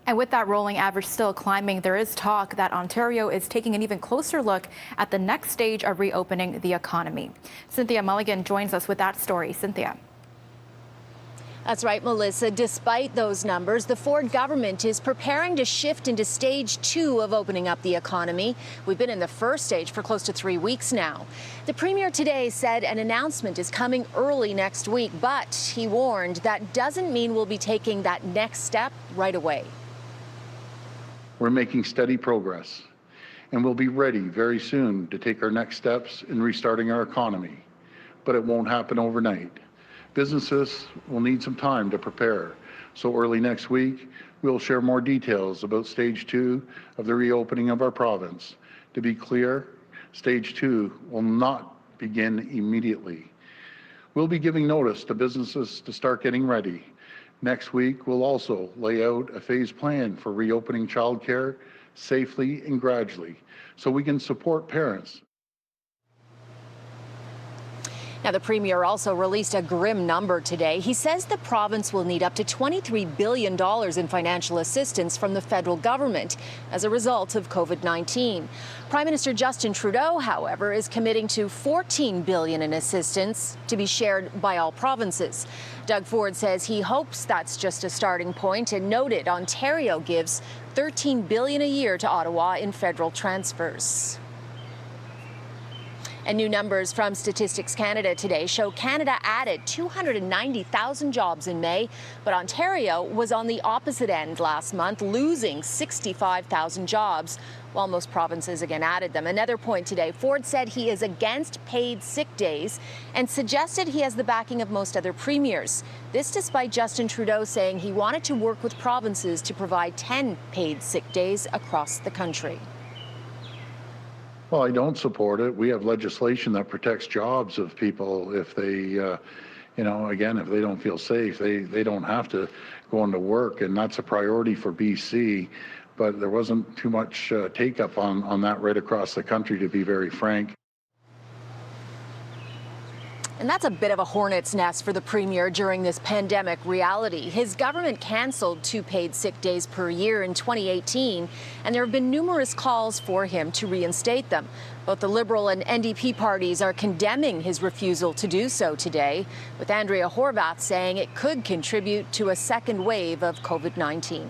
And with that rolling average still climbing, there is talk that Ontario is taking an even closer look at the next stage of reopening the economy. Cynthia Mulligan joins us with that story. Cynthia. That's right, Melissa. Despite those numbers, the Ford government is preparing to shift into stage 2 of opening up the economy. We've been in the first stage for close to 3 weeks now. The Premier today said an announcement is coming early next week, but he warned that doesn't mean we'll be taking that next step right away. We're making steady progress, and we'll be ready very soon to take our next steps in restarting our economy, but it won't happen overnight. Businesses will need some time to prepare, so early next week, we'll share more details about stage 2 of the reopening of our province. To be clear, stage 2 will not begin immediately. We'll be giving notice to businesses to start getting ready. Next week, we'll also lay out a phased plan for reopening childcare safely and gradually, so we can support parents. Now, the Premier also released a grim number today. He says the province will need up to $23 billion in financial assistance from the federal government as a result of COVID-19. Prime Minister Justin Trudeau, however, is committing to $14 billion in assistance to be shared by all provinces. Doug Ford says he hopes that's just a starting point and noted Ontario gives $13 billion a year to Ottawa in federal transfers. And new numbers from Statistics Canada today show Canada added 290,000 jobs in May, but Ontario was on the opposite end last month, losing 65,000 jobs, while most provinces again added them. Another point today, Ford said he is against paid sick days and suggested he has the backing of most other premiers. This despite Justin Trudeau saying he wanted to work with provinces to provide 10 paid sick days across the country. Well, I don't support it. We have legislation that protects jobs of people if they, again, if they don't feel safe, they don't have to go into work, and that's a priority for BC. But there wasn't too much take up on that right across the country, to be very frank. And that's a bit of a hornet's nest for the Premier during this pandemic reality. His government canceled 2 paid sick days per year in 2018, and there have been numerous calls for him to reinstate them. Both the Liberal and NDP parties are condemning his refusal to do so today, with Andrea Horwath saying it could contribute to a second wave of COVID-19.